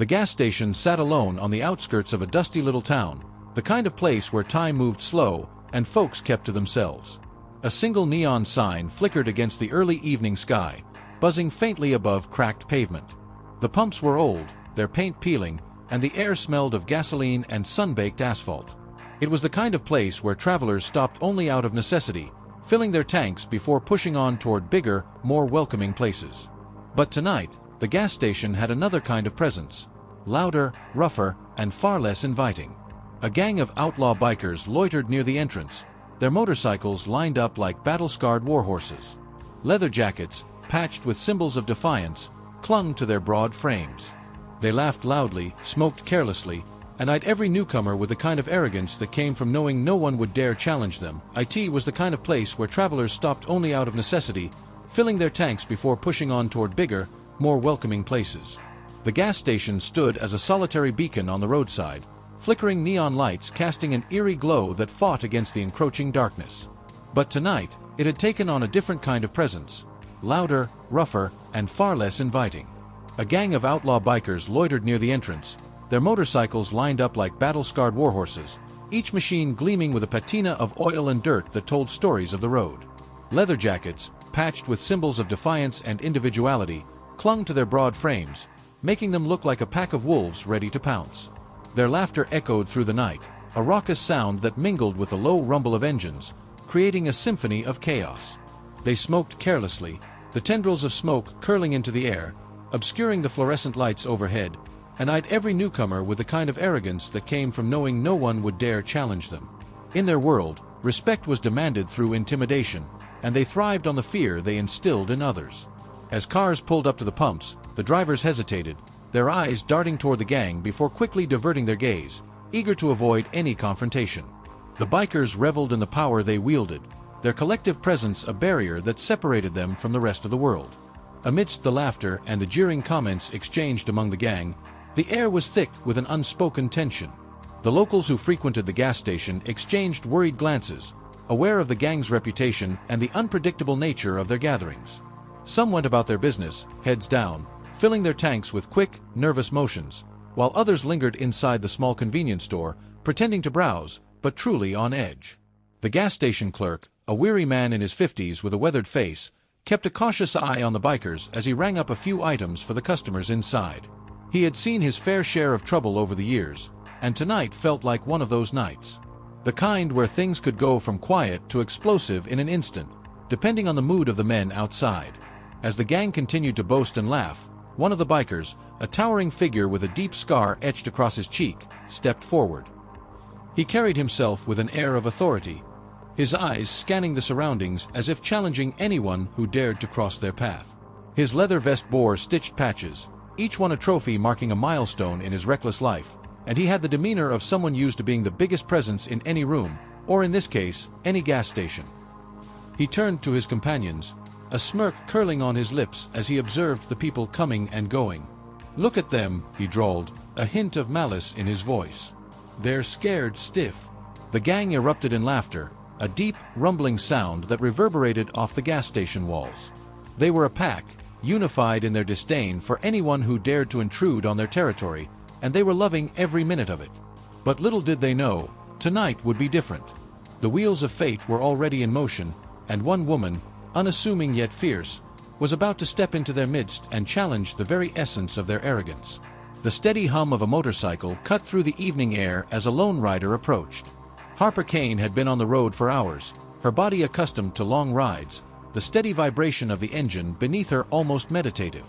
The gas station sat alone on the outskirts of a dusty little town, the kind of place where time moved slow and folks kept to themselves. A single neon sign flickered against the early evening sky, buzzing faintly above cracked pavement. The pumps were old, their paint peeling, and the air smelled of gasoline and sun-baked asphalt. It was the kind of place where travelers stopped only out of necessity, filling their tanks before pushing on toward bigger, more welcoming places. But tonight, the gas station had another kind of presence. Louder, rougher, and far less inviting. A gang of outlaw bikers loitered near the entrance, their motorcycles lined up like battle-scarred warhorses. Leather jackets, patched with symbols of defiance, clung to their broad frames. They laughed loudly, smoked carelessly, and eyed every newcomer with the kind of arrogance that came from knowing no one would dare challenge them. It was the kind of place where travelers stopped only out of necessity, filling their tanks before pushing on toward bigger, more welcoming places. The gas station stood as a solitary beacon on the roadside, flickering neon lights casting an eerie glow that fought against the encroaching darkness. But tonight, it had taken on a different kind of presence. Louder, rougher, and far less inviting. A gang of outlaw bikers loitered near the entrance, their motorcycles lined up like battle-scarred warhorses, each machine gleaming with a patina of oil and dirt that told stories of the road. Leather jackets, patched with symbols of defiance and individuality, clung to their broad frames, making them look like a pack of wolves ready to pounce. Their laughter echoed through the night, a raucous sound that mingled with the low rumble of engines, creating a symphony of chaos. They smoked carelessly, the tendrils of smoke curling into the air, obscuring the fluorescent lights overhead, and eyed every newcomer with the kind of arrogance that came from knowing no one would dare challenge them. In their world, respect was demanded through intimidation, and they thrived on the fear they instilled in others. As cars pulled up to the pumps, the drivers hesitated, their eyes darting toward the gang before quickly diverting their gaze, eager to avoid any confrontation. The bikers reveled in the power they wielded, their collective presence a barrier that separated them from the rest of the world. Amidst the laughter and the jeering comments exchanged among the gang, the air was thick with an unspoken tension. The locals who frequented the gas station exchanged worried glances, aware of the gang's reputation and the unpredictable nature of their gatherings. Some went about their business, heads down, filling their tanks with quick, nervous motions, while others lingered inside the small convenience store, pretending to browse, but truly on edge. The gas station clerk, a weary man in his 50s with a weathered face, kept a cautious eye on the bikers as he rang up a few items for the customers inside. He had seen his fair share of trouble over the years, and tonight felt like one of those nights. The kind where things could go from quiet to explosive in an instant, depending on the mood of the men outside. As the gang continued to boast and laugh, one of the bikers, a towering figure with a deep scar etched across his cheek, stepped forward. He carried himself with an air of authority, his eyes scanning the surroundings as if challenging anyone who dared to cross their path. His leather vest bore stitched patches, each one a trophy marking a milestone in his reckless life, and he had the demeanor of someone used to being the biggest presence in any room, or in this case, any gas station. He turned to his companions, a smirk curling on his lips as he observed the people coming and going. "Look at them," he drawled, a hint of malice in his voice. "They're scared stiff." The gang erupted in laughter, a deep, rumbling sound that reverberated off the gas station walls. They were a pack, unified in their disdain for anyone who dared to intrude on their territory, and they were loving every minute of it. But little did they know, tonight would be different. The wheels of fate were already in motion, and one woman, unassuming yet fierce, was about to step into their midst and challenge the very essence of their arrogance. The steady hum of a motorcycle cut through the evening air as a lone rider approached. Harper Kane had been on the road for hours, her body accustomed to long rides, the steady vibration of the engine beneath her almost meditative.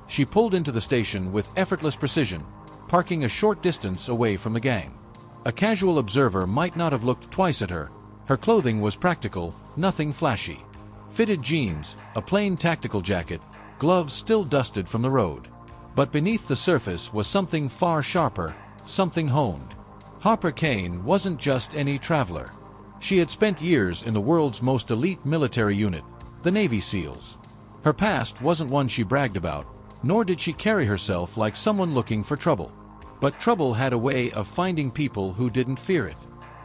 She pulled into the station with effortless precision, parking a short distance away from the gang. A casual observer might not have looked twice at her. Her clothing was practical, nothing flashy. Fitted jeans, a plain tactical jacket, gloves still dusted from the road. But beneath the surface was something far sharper, something honed. Harper Kane wasn't just any traveler. She had spent years in the world's most elite military unit, the Navy SEALs. Her past wasn't one she bragged about, nor did she carry herself like someone looking for trouble. But trouble had a way of finding people who didn't fear it.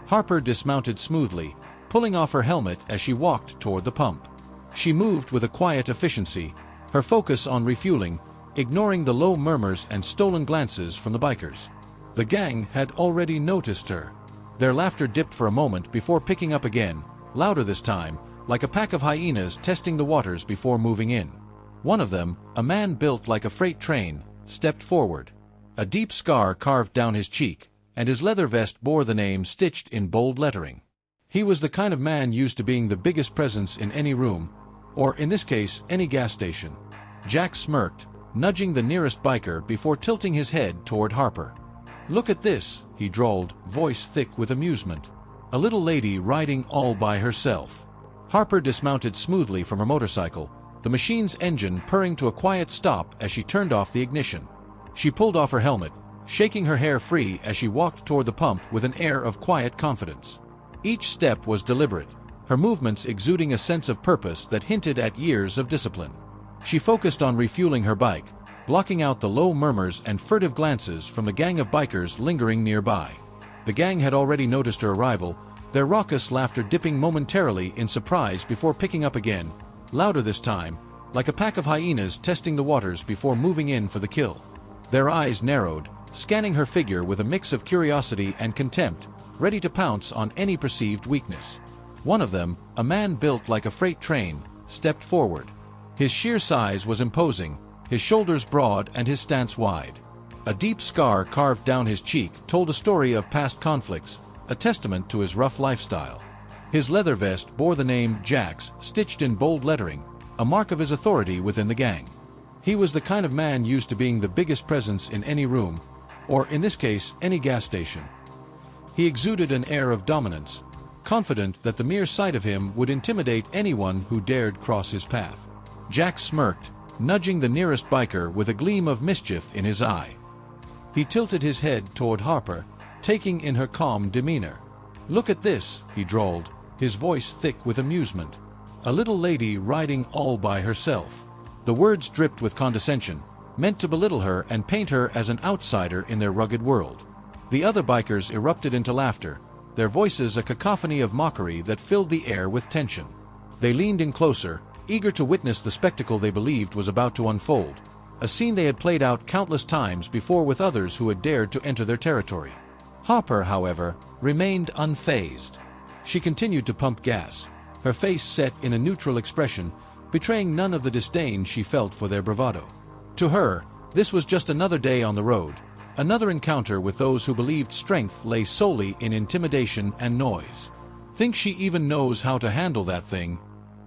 Harper dismounted smoothly, pulling off her helmet as she walked toward the pump. She moved with a quiet efficiency, her focus on refueling, ignoring the low murmurs and stolen glances from the bikers. The gang had already noticed her. Their laughter dipped for a moment before picking up again, louder this time, like a pack of hyenas testing the waters before moving in. One of them, a man built like a freight train, stepped forward. A deep scar carved down his cheek, and his leather vest bore the name stitched in bold lettering. He was the kind of man used to being the biggest presence in any room, or in this case, any gas station. Jack smirked, nudging the nearest biker before tilting his head toward Harper. "Look at this," he drawled, voice thick with amusement. "A little lady riding all by herself." Harper dismounted smoothly from her motorcycle, the machine's engine purring to a quiet stop as she turned off the ignition. She pulled off her helmet, shaking her hair free as she walked toward the pump with an air of quiet confidence. Each step was deliberate, her movements exuding a sense of purpose that hinted at years of discipline. She focused on refueling her bike, blocking out the low murmurs and furtive glances from the gang of bikers lingering nearby. The gang had already noticed her arrival, their raucous laughter dipping momentarily in surprise before picking up again, louder this time, like a pack of hyenas testing the waters before moving in for the kill. Their eyes narrowed, scanning her figure with a mix of curiosity and contempt, ready to pounce on any perceived weakness. One of them, a man built like a freight train, stepped forward. His sheer size was imposing, his shoulders broad and his stance wide. A deep scar carved down his cheek told a story of past conflicts, a testament to his rough lifestyle. His leather vest bore the name Jax stitched in bold lettering, a mark of his authority within the gang. He was the kind of man used to being the biggest presence in any room, or in this case, any gas station. He exuded an air of dominance, confident that the mere sight of him would intimidate anyone who dared cross his path. Jack smirked, nudging the nearest biker with a gleam of mischief in his eye. He tilted his head toward Harper, taking in her calm demeanor. "Look at this," he drawled, his voice thick with amusement. "A little lady riding all by herself." The words dripped with condescension, meant to belittle her and paint her as an outsider in their rugged world. The other bikers erupted into laughter, their voices a cacophony of mockery that filled the air with tension. They leaned in closer, eager to witness the spectacle they believed was about to unfold, a scene they had played out countless times before with others who had dared to enter their territory. Harper, however, remained unfazed. She continued to pump gas, her face set in a neutral expression, betraying none of the disdain she felt for their bravado. To her, this was just another day on the road, another encounter with those who believed strength lay solely in intimidation and noise. "Think she even knows how to handle that thing?"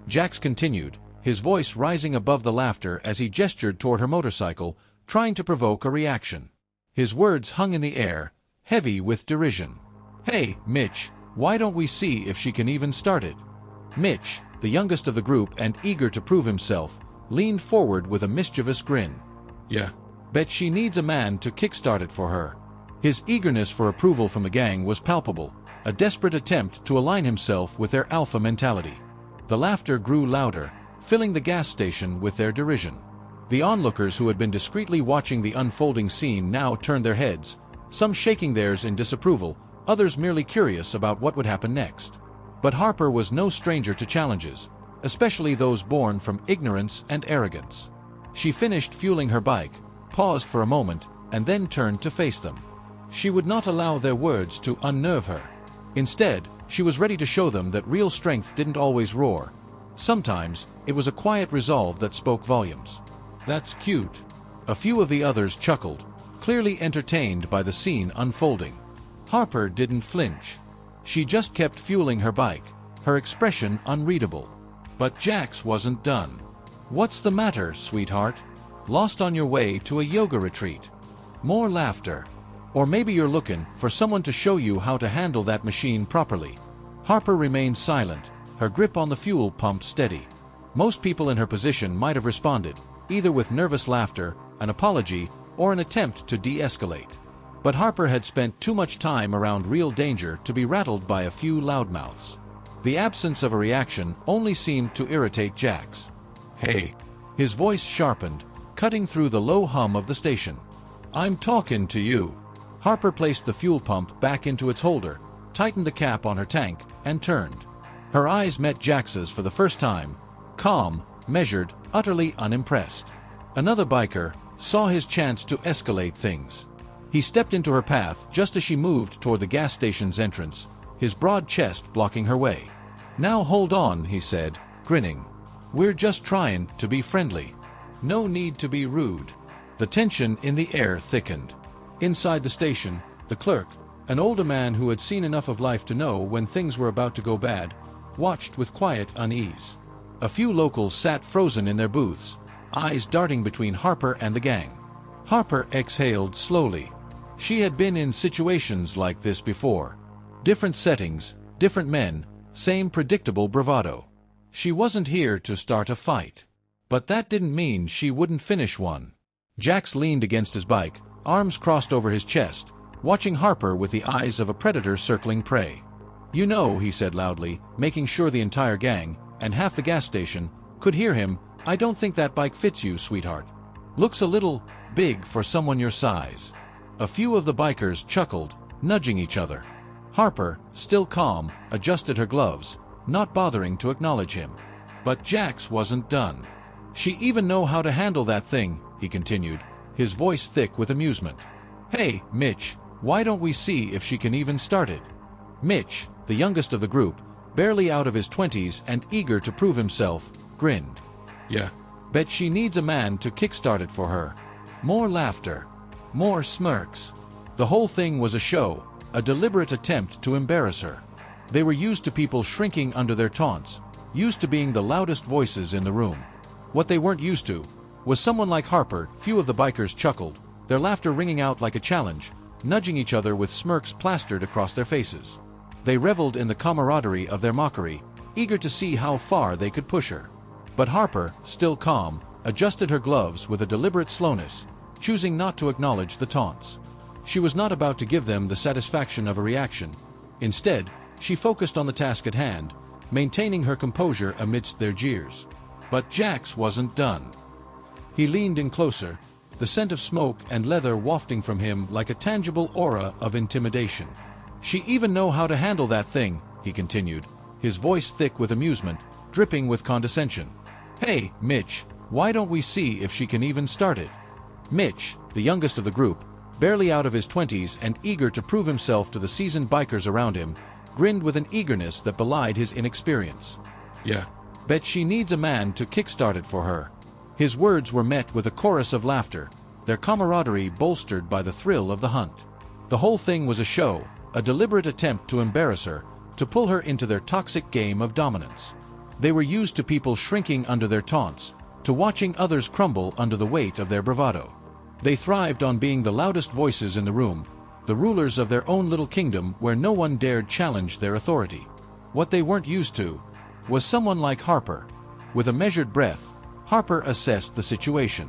Jax continued, his voice rising above the laughter as he gestured toward her motorcycle, trying to provoke a reaction. His words hung in the air, heavy with derision. "Hey, Mitch, why don't we see if she can even start it?" Mitch, the youngest of the group and eager to prove himself, leaned forward with a mischievous grin. "Yeah, bet she needs a man to kickstart it for her." His eagerness for approval from the gang was palpable, a desperate attempt to align himself with their alpha mentality. The laughter grew louder, filling the gas station with their derision. The onlookers who had been discreetly watching the unfolding scene now turned their heads, some shaking theirs in disapproval, others merely curious about what would happen next. But Harper was no stranger to challenges, especially those born from ignorance and arrogance. She finished fueling her bike, paused for a moment, and then turned to face them. She would not allow their words to unnerve her. Instead, she was ready to show them that real strength didn't always roar. Sometimes, it was a quiet resolve that spoke volumes. "That's cute." A few of the others chuckled, clearly entertained by the scene unfolding. Harper didn't flinch. She just kept fueling her bike, her expression unreadable. But Jax wasn't done. "What's the matter, sweetheart? Lost on your way to a yoga retreat?" More laughter. "Or maybe you're looking for someone to show you how to handle that machine properly." Harper remained silent, her grip on the fuel pump steady. Most people in her position might have responded, either with nervous laughter, an apology, or an attempt to de-escalate. But Harper had spent too much time around real danger to be rattled by a few loudmouths. The absence of a reaction only seemed to irritate Jax. "Hey!" His voice sharpened, cutting through the low hum of the station. "I'm talking to you." Harper placed the fuel pump back into its holder, tightened the cap on her tank, and turned. Her eyes met Jax's for the first time, calm, measured, utterly unimpressed. Another biker, saw his chance to escalate things. He stepped into her path just as she moved toward the gas station's entrance, his broad chest blocking her way. "Now hold on," he said, grinning. "We're just trying to be friendly. No need to be rude." The tension in the air thickened. Inside the station, the clerk, an older man who had seen enough of life to know when things were about to go bad, watched with quiet unease. A few locals sat frozen in their booths, eyes darting between Harper and the gang. Harper exhaled slowly. She had been in situations like this before. Different settings, different men, same predictable bravado. She wasn't here to start a fight. But that didn't mean she wouldn't finish one. Jax leaned against his bike, arms crossed over his chest, watching Harper with the eyes of a predator circling prey. "You know," he said loudly, making sure the entire gang, and half the gas station, could hear him, "I don't think that bike fits you, sweetheart. Looks a little big for someone your size." A few of the bikers chuckled, nudging each other. Harper, still calm, adjusted her gloves, not bothering to acknowledge him. But Jax wasn't done. "She even know how to handle that thing," he continued, his voice thick with amusement. "Hey, Mitch, why don't we see if she can even start it?" Mitch, the youngest of the group, barely out of his 20s and eager to prove himself, grinned. "Yeah, bet she needs a man to kickstart it for her." More laughter. More smirks. The whole thing was a show, a deliberate attempt to embarrass her. They were used to people shrinking under their taunts, used to being the loudest voices in the room. What they weren't used to was someone like Harper. Few of the bikers chuckled, their laughter ringing out like a challenge, nudging each other with smirks plastered across their faces. They reveled in the camaraderie of their mockery, eager to see how far they could push her. But Harper, still calm, adjusted her gloves with a deliberate slowness, choosing not to acknowledge the taunts. She was not about to give them the satisfaction of a reaction. Instead, she focused on the task at hand, maintaining her composure amidst their jeers. But Jax wasn't done. He leaned in closer, the scent of smoke and leather wafting from him like a tangible aura of intimidation. "She even know how to handle that thing," he continued, his voice thick with amusement, dripping with condescension. "Hey, Mitch, why don't we see if she can even start it?" Mitch, the youngest of the group, barely out of his 20s and eager to prove himself to the seasoned bikers around him, grinned with an eagerness that belied his inexperience. "Yeah, bet she needs a man to kickstart it for her." His words were met with a chorus of laughter, their camaraderie bolstered by the thrill of the hunt. The whole thing was a show, a deliberate attempt to embarrass her, to pull her into their toxic game of dominance. They were used to people shrinking under their taunts, to watching others crumble under the weight of their bravado. They thrived on being the loudest voices in the room, the rulers of their own little kingdom where no one dared challenge their authority. What they weren't used to was someone like Harper. With a measured breath, Harper assessed the situation.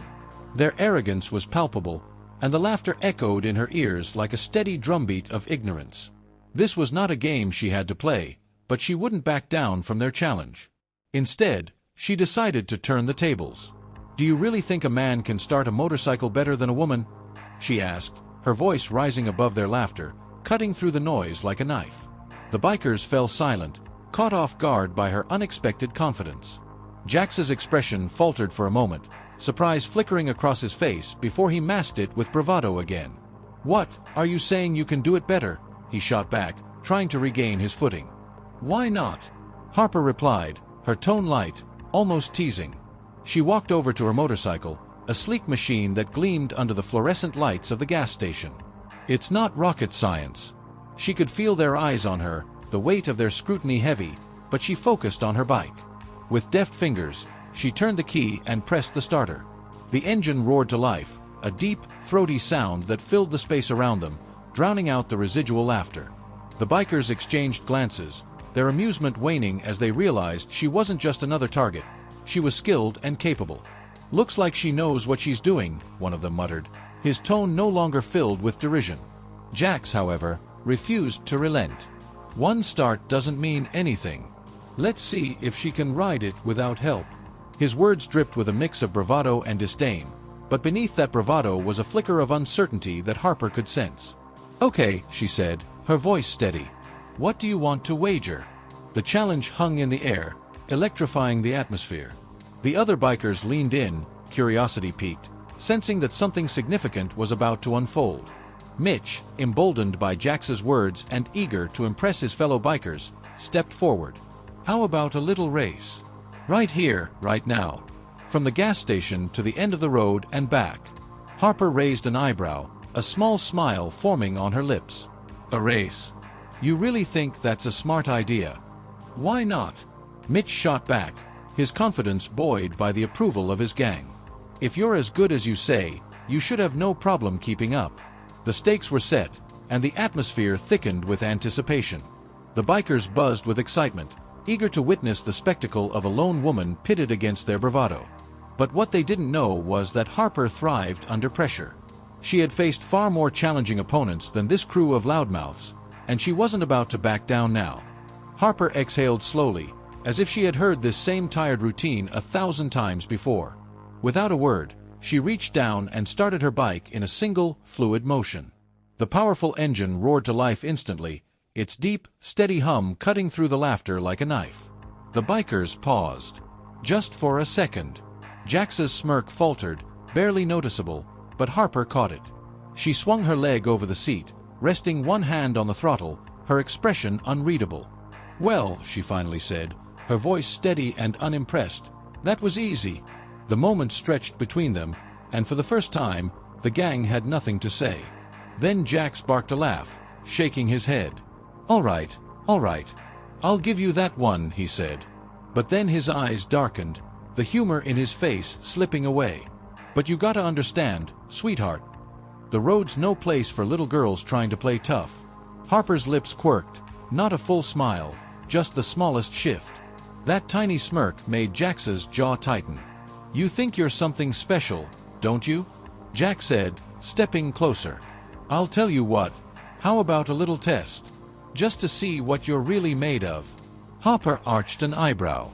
Their arrogance was palpable, and the laughter echoed in her ears like a steady drumbeat of ignorance. This was not a game she had to play, but she wouldn't back down from their challenge. Instead, she decided to turn the tables. "Do you really think a man can start a motorcycle better than a woman?" she asked, her voice rising above their laughter, cutting through the noise like a knife. The bikers fell silent, caught off guard by her unexpected confidence. Jax's expression faltered for a moment, surprise flickering across his face before he masked it with bravado again. "What, are you saying you can do it better?" he shot back, trying to regain his footing. "Why not?" Harper replied, her tone light, almost teasing. She walked over to her motorcycle, a sleek machine that gleamed under the fluorescent lights of the gas station. "It's not rocket science." She could feel their eyes on her, the weight of their scrutiny heavy, but she focused on her bike. With deft fingers, she turned the key and pressed the starter. The engine roared to life, a deep, throaty sound that filled the space around them, drowning out the residual laughter. The bikers exchanged glances, their amusement waning as they realized she wasn't just another target. She was skilled and capable. "Looks like she knows what she's doing," one of them muttered, his tone no longer filled with derision. Jax, however, refused to relent. "One start doesn't mean anything. Let's see if she can ride it without help." His words dripped with a mix of bravado and disdain, but beneath that bravado was a flicker of uncertainty that Harper could sense. "Okay," she said, her voice steady. "What do you want to wager?" The challenge hung in the air, electrifying the atmosphere. The other bikers leaned in, curiosity piqued, sensing that something significant was about to unfold. Mitch, emboldened by Jax's words and eager to impress his fellow bikers, stepped forward. "How about a little race? Right here, right now. From the gas station to the end of the road and back." Harper raised an eyebrow, a small smile forming on her lips. "A race? You really think that's a smart idea?" "Why not?" Mitch shot back, his confidence buoyed by the approval of his gang. "If you're as good as you say, you should have no problem keeping up." The stakes were set, and the atmosphere thickened with anticipation. The bikers buzzed with excitement, eager to witness the spectacle of a lone woman pitted against their bravado. But what they didn't know was that Harper thrived under pressure. She had faced far more challenging opponents than this crew of loudmouths, and she wasn't about to back down now. Harper exhaled slowly, as if she had heard this same tired routine 1,000 times before. Without a word, she reached down and started her bike in a single, fluid motion. The powerful engine roared to life instantly, its deep, steady hum cutting through the laughter like a knife. The bikers paused. Just for a second. Jax's smirk faltered, barely noticeable, but Harper caught it. She swung her leg over the seat, resting one hand on the throttle, her expression unreadable. "Well," she finally said, her voice steady and unimpressed, "that was easy." The moment stretched between them, and for the first time, the gang had nothing to say. Then Jax barked a laugh, shaking his head. All right, I'll give you that one," he said. But then his eyes darkened, the humor in his face slipping away. "But you gotta understand, sweetheart. The road's no place for little girls trying to play tough." Harper's lips quirked, not a full smile, just the smallest shift. That tiny smirk made Jax's jaw tighten. "You think you're something special, don't you?" Jax said, stepping closer. "I'll tell you what, how about a little test? Just to see what you're really made of." Harper arched an eyebrow.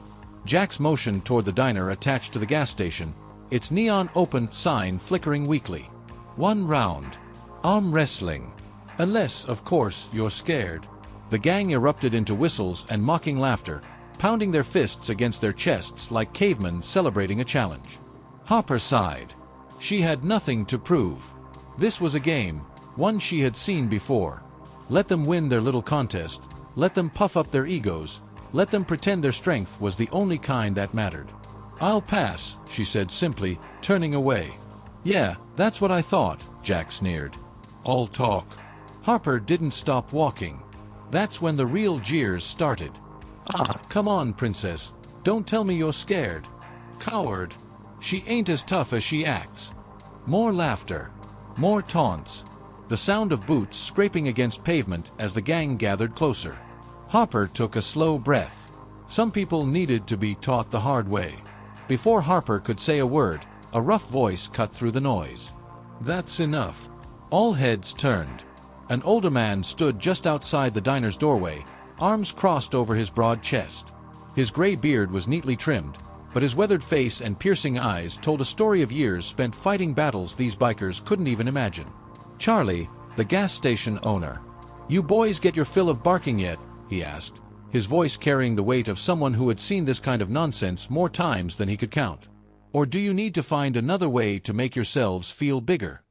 Jax motioned toward the diner attached to the gas station, its neon open sign flickering weakly. "1 round. Arm wrestling. Unless, of course, you're scared." The gang erupted into whistles and mocking laughter, pounding their fists against their chests like cavemen celebrating a challenge. Harper sighed. She had nothing to prove. This was a game, one she had seen before. Let them win their little contest, let them puff up their egos, let them pretend their strength was the only kind that mattered. "I'll pass," she said simply, turning away. "Yeah, that's what I thought," Jack sneered. "All talk." Harper didn't stop walking. That's when the real jeers started. "Ah, come on, princess. Don't tell me you're scared. Coward. She ain't as tough as she acts." More laughter. More taunts. The sound of boots scraping against pavement as the gang gathered closer. Harper took a slow breath. Some people needed to be taught the hard way. Before Harper could say a word, a rough voice cut through the noise. "That's enough." All heads turned. An older man stood just outside the diner's doorway, arms crossed over his broad chest. His gray beard was neatly trimmed, but his weathered face and piercing eyes told a story of years spent fighting battles these bikers couldn't even imagine. Charlie, the gas station owner. "You boys get your fill of barking yet?" he asked, his voice carrying the weight of someone who had seen this kind of nonsense more times than he could count. "Or do you need to find another way to make yourselves feel bigger?"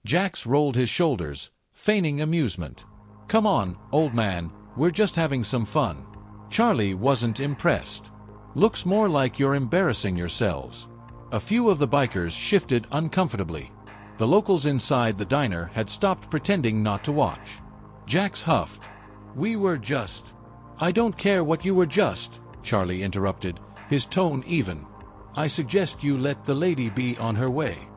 Jax rolled his shoulders, feigning amusement. "Come on, old man, we're just having some fun." Charlie wasn't impressed. "Looks more like you're embarrassing yourselves." A few of the bikers shifted uncomfortably. The locals inside the diner had stopped pretending not to watch. Jax huffed. "We were just—" "I don't care what you were just," Charlie interrupted, his tone even. "I suggest you let the lady be on her way."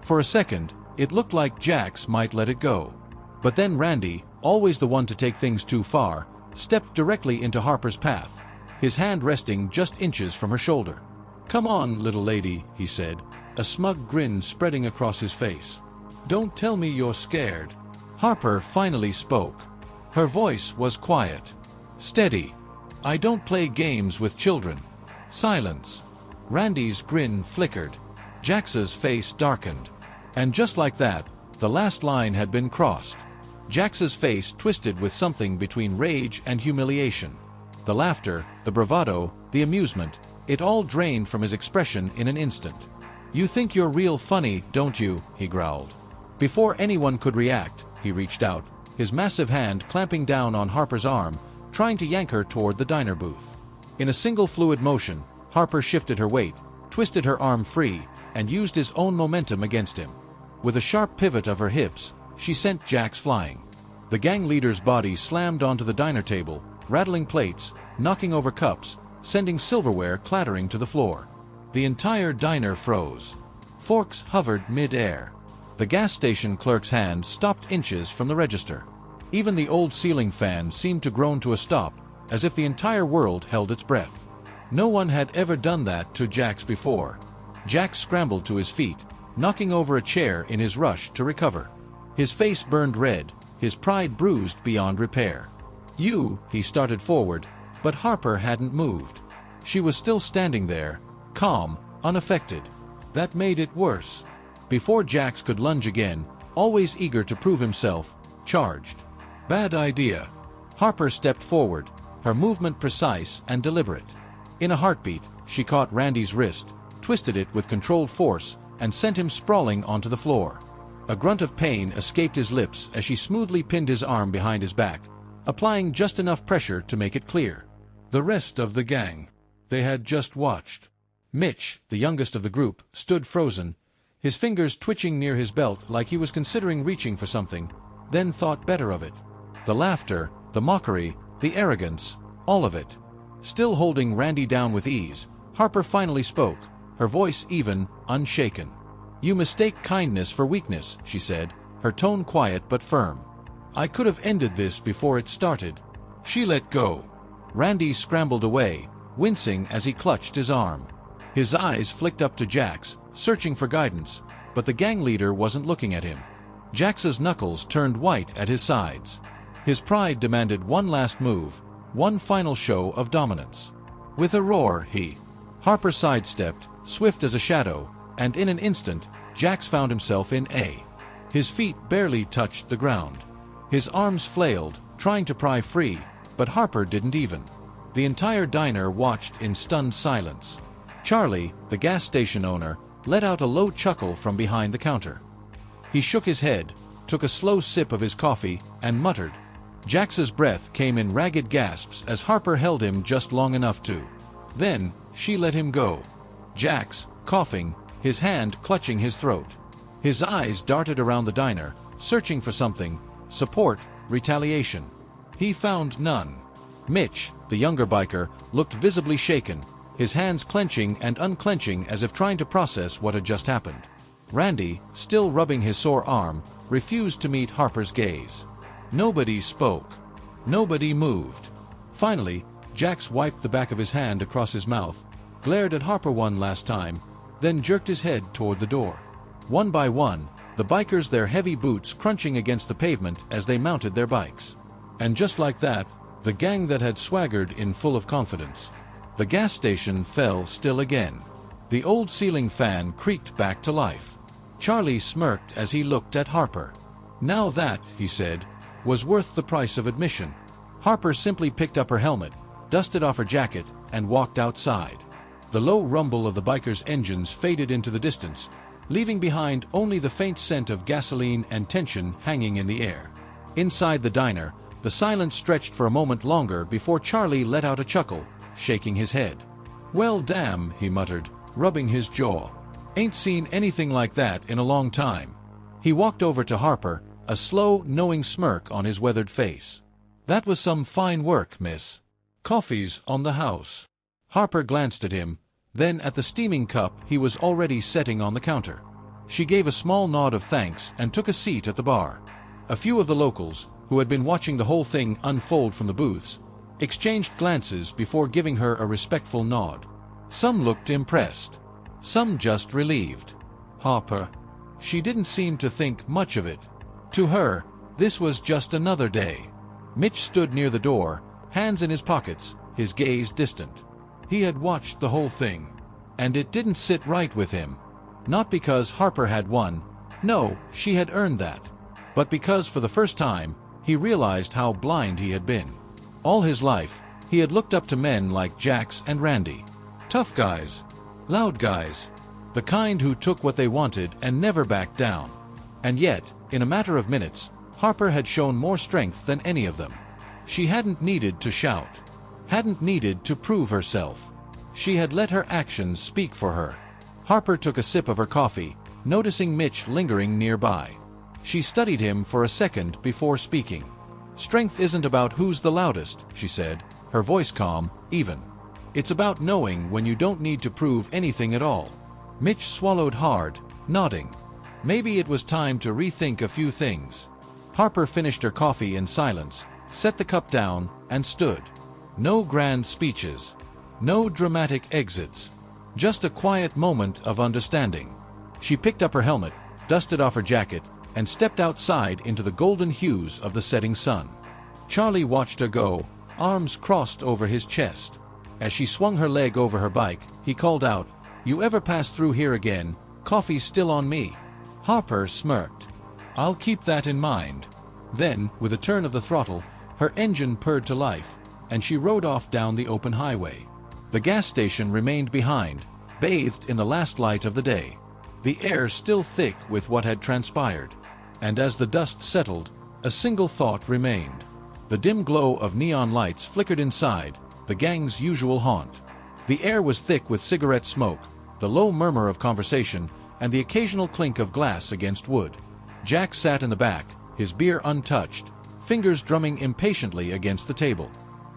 For a second, it looked like Jax might let it go. But then Randy, always the one to take things too far, stepped directly into Harper's path, his hand resting just inches from her shoulder. "Come on, little lady," he said, a smug grin spreading across his face. "Don't tell me you're scared." Harper finally spoke. Her voice was quiet. Steady. "I don't play games with children." Silence. Randy's grin flickered. Jax's face darkened. And just like that, the last line had been crossed. Jax's face twisted with something between rage and humiliation. The laughter, the bravado, the amusement, it all drained from his expression in an instant. "You think you're real funny, don't you?" he growled. Before anyone could react, he reached out, his massive hand clamping down on Harper's arm, trying to yank her toward the diner booth. In a single fluid motion, Harper shifted her weight, twisted her arm free, and used his own momentum against him. With a sharp pivot of her hips, she sent Jax flying. The gang leader's body slammed onto the diner table, rattling plates, knocking over cups, sending silverware clattering to the floor. The entire diner froze. Forks hovered mid-air. The gas station clerk's hand stopped inches from the register. Even the old ceiling fan seemed to groan to a stop, as if the entire world held its breath. No one had ever done that to Jax before. Jax scrambled to his feet, knocking over a chair in his rush to recover. His face burned red, his pride bruised beyond repair. He started forward, but Harper hadn't moved. She was still standing there, calm, unaffected. That made it worse. Before Jax could lunge again, always eager to prove himself, charged. "Bad idea." Harper stepped forward, her movement precise and deliberate. In a heartbeat, she caught Randy's wrist, twisted it with controlled force, and sent him sprawling onto the floor. A grunt of pain escaped his lips as she smoothly pinned his arm behind his back, applying just enough pressure to make it clear. The rest of the gang. They had just watched. Mitch, the youngest of the group, stood frozen, his fingers twitching near his belt like he was considering reaching for something, then thought better of it. The laughter, the mockery, the arrogance, all of it. Still holding Randy down with ease, Harper finally spoke, her voice even, unshaken. "You mistake kindness for weakness," she said, her tone quiet but firm. "I could have ended this before it started." She let go. Randy scrambled away, wincing as he clutched his arm. His eyes flicked up to Jax, searching for guidance, but the gang leader wasn't looking at him. Jax's knuckles turned white at his sides. His pride demanded one last move, one final show of dominance. With a roar, Harper sidestepped, swift as a shadow, and in an instant, Jax found himself in A. His feet barely touched the ground. His arms flailed, trying to pry free, but Harper didn't even. The entire diner watched in stunned silence. Charlie, the gas station owner, let out a low chuckle from behind the counter. He shook his head, took a slow sip of his coffee, and muttered. Jax's breath came in ragged gasps as Harper held him just long enough to. Then, she let him go. Jax, coughing, his hand clutching his throat. His eyes darted around the diner, searching for something, support, retaliation. He found none. Mitch, the younger biker, looked visibly shaken, his hands clenching and unclenching as if trying to process what had just happened. Randy, still rubbing his sore arm, refused to meet Harper's gaze. Nobody spoke. Nobody moved. Finally, Jax wiped the back of his hand across his mouth, glared at Harper one last time, then jerked his head toward the door. One by one, the bikers, their heavy boots crunching against the pavement as they mounted their bikes. And just like that, the gang that had swaggered in full of confidence. The gas station fell still again. The old ceiling fan creaked back to life. Charlie smirked as he looked at Harper. Now that, he said, was worth the price of admission. Harper simply picked up her helmet, dusted off her jacket, and walked outside. The low rumble of the bikers' engines faded into the distance, leaving behind only the faint scent of gasoline and tension hanging in the air. Inside the diner, the silence stretched for a moment longer before Charlie let out a chuckle, shaking his head. "Well, damn," he muttered, rubbing his jaw. "Ain't seen anything like that in a long time." He walked over to Harper, a slow, knowing smirk on his weathered face. "That was some fine work, miss. Coffee's on the house." Harper glanced at him, then at the steaming cup he was already setting on the counter. She gave a small nod of thanks and took a seat at the bar. A few of the locals, who had been watching the whole thing unfold from the booths, exchanged glances before giving her a respectful nod. Some looked impressed. Some just relieved. Harper. She didn't seem to think much of it. To her, this was just another day. Mitch stood near the door, hands in his pockets, his gaze distant. He had watched the whole thing. And it didn't sit right with him. Not because Harper had won. No, she had earned that. But because for the first time, he realized how blind he had been. All his life, he had looked up to men like Jax and Randy. Tough guys. Loud guys. The kind who took what they wanted and never backed down. And yet, in a matter of minutes, Harper had shown more strength than any of them. She hadn't needed to shout. Hadn't needed to prove herself. She had let her actions speak for her. Harper took a sip of her coffee, noticing Mitch lingering nearby. She studied him for a second before speaking. "Strength isn't about who's the loudest," she said, her voice calm, even. "It's about knowing when you don't need to prove anything at all." Mitch swallowed hard, nodding. Maybe it was time to rethink a few things. Harper finished her coffee in silence, set the cup down, and stood. No grand speeches. No dramatic exits. Just a quiet moment of understanding. She picked up her helmet, dusted off her jacket, and stepped outside into the golden hues of the setting sun. Charlie watched her go, arms crossed over his chest. As she swung her leg over her bike, he called out, "You ever pass through here again, coffee's still on me." Harper smirked. "I'll keep that in mind." Then, with a turn of the throttle, her engine purred to life, and she rode off down the open highway. The gas station remained behind, bathed in the last light of the day. The air still thick with what had transpired. And as the dust settled, a single thought remained. The dim glow of neon lights flickered inside, the gang's usual haunt. The air was thick with cigarette smoke, the low murmur of conversation, and the occasional clink of glass against wood. Jack sat in the back, his beer untouched, fingers drumming impatiently against the table.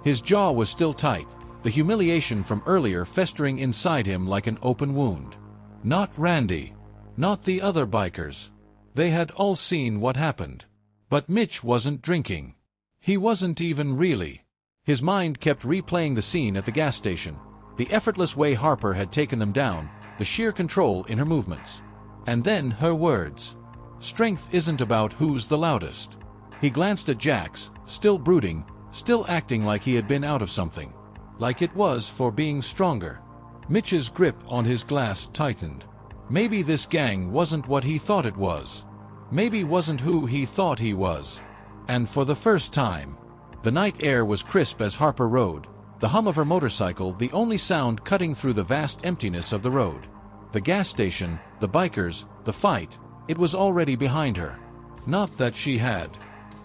His jaw was still tight, the humiliation from earlier festering inside him like an open wound. Not Randy. Not the other bikers. They had all seen what happened. But Mitch wasn't drinking. He wasn't even really. His mind kept replaying the scene at the gas station, the effortless way Harper had taken them down, the sheer control in her movements. And then her words. "Strength isn't about who's the loudest." He glanced at Jax, still brooding, still acting like he had been out of something. Like it was for being stronger. Mitch's grip on his glass tightened. Maybe this gang wasn't what he thought it was. Maybe wasn't who he thought he was. And for the first time, the night air was crisp as Harper rode, the hum of her motorcycle the only sound cutting through the vast emptiness of the road. The gas station, the bikers, the fight, it was already behind her. Not that she had.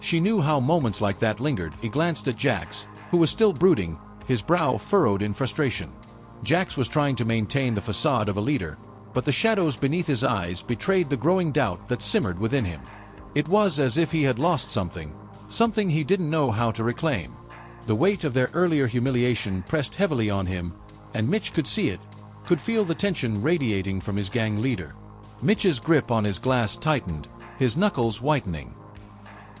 She knew how moments like that lingered. He glanced at Jax, who was still brooding, his brow furrowed in frustration. Jax was trying to maintain the facade of a leader, but the shadows beneath his eyes betrayed the growing doubt that simmered within him. It was as if he had lost something, something he didn't know how to reclaim. The weight of their earlier humiliation pressed heavily on him, and Mitch could see it, could feel the tension radiating from his gang leader. Mitch's grip on his glass tightened, his knuckles whitening.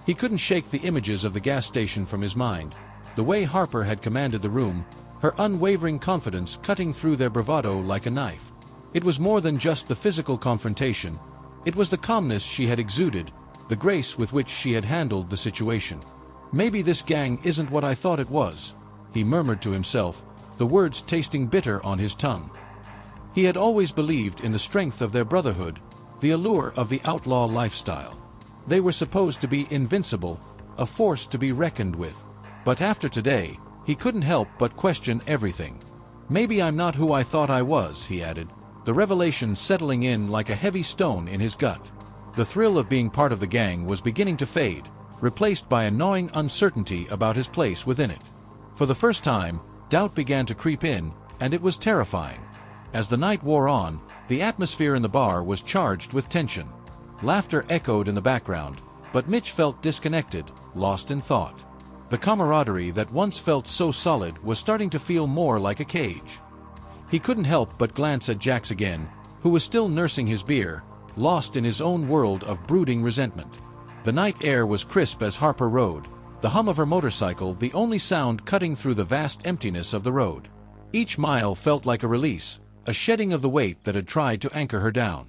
He couldn't shake the images of the gas station from his mind, the way Harper had commanded the room, her unwavering confidence cutting through their bravado like a knife. It was more than just the physical confrontation. It was the calmness she had exuded, the grace with which she had handled the situation. "Maybe this gang isn't what I thought it was," he murmured to himself, the words tasting bitter on his tongue. He had always believed in the strength of their brotherhood, the allure of the outlaw lifestyle. They were supposed to be invincible, a force to be reckoned with. But after today, he couldn't help but question everything. "Maybe I'm not who I thought I was," he added, the revelation settling in like a heavy stone in his gut. The thrill of being part of the gang was beginning to fade, replaced by a gnawing uncertainty about his place within it. For the first time, doubt began to creep in, and it was terrifying. As the night wore on, the atmosphere in the bar was charged with tension. Laughter echoed in the background, but Mitch felt disconnected, lost in thought. The camaraderie that once felt so solid was starting to feel more like a cage. He couldn't help but glance at Jax again, who was still nursing his beer, lost in his own world of brooding resentment. The night air was crisp as Harper rode, the hum of her motorcycle the only sound cutting through the vast emptiness of the road. Each mile felt like a release, a shedding of the weight that had tried to anchor her down.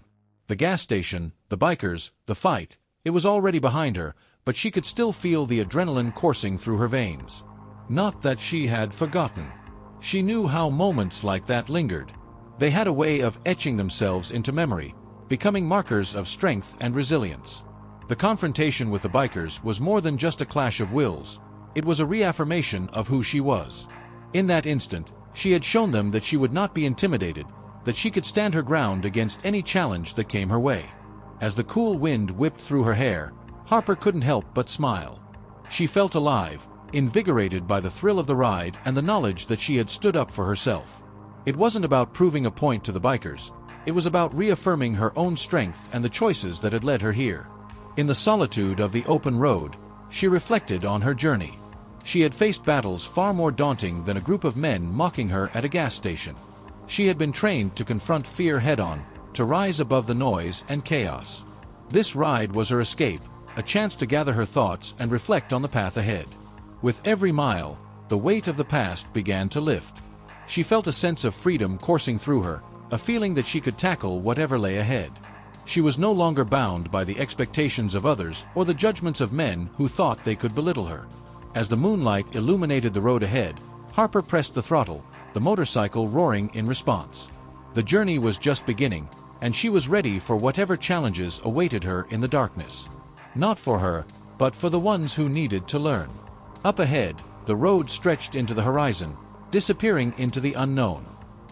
The gas station, the bikers, the fight, it was already behind her, but she could still feel the adrenaline coursing through her veins. Not that she had forgotten. She knew how moments like that lingered. They had a way of etching themselves into memory, becoming markers of strength and resilience. The confrontation with the bikers was more than just a clash of wills. It was a reaffirmation of who she was. In that instant, she had shown them that she would not be intimidated, that she could stand her ground against any challenge that came her way. As the cool wind whipped through her hair, Harper couldn't help but smile. She felt alive, invigorated by the thrill of the ride and the knowledge that she had stood up for herself. It wasn't about proving a point to the bikers. It was about reaffirming her own strength and the choices that had led her here. In the solitude of the open road, she reflected on her journey. She had faced battles far more daunting than a group of men mocking her at a gas station. She had been trained to confront fear head-on, to rise above the noise and chaos. This ride was her escape, a chance to gather her thoughts and reflect on the path ahead. With every mile, the weight of the past began to lift. She felt a sense of freedom coursing through her, a feeling that she could tackle whatever lay ahead. She was no longer bound by the expectations of others or the judgments of men who thought they could belittle her. As the moonlight illuminated the road ahead, Harper pressed the throttle, the motorcycle roaring in response. The journey was just beginning, and she was ready for whatever challenges awaited her in the darkness. Not for her, but for the ones who needed to learn. Up ahead, the road stretched into the horizon, disappearing into the unknown.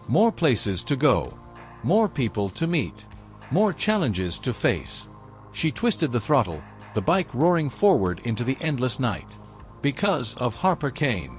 More places to go. More people to meet. More challenges to face. She twisted the throttle, the bike roaring forward into the endless night. Because of Harper Kane.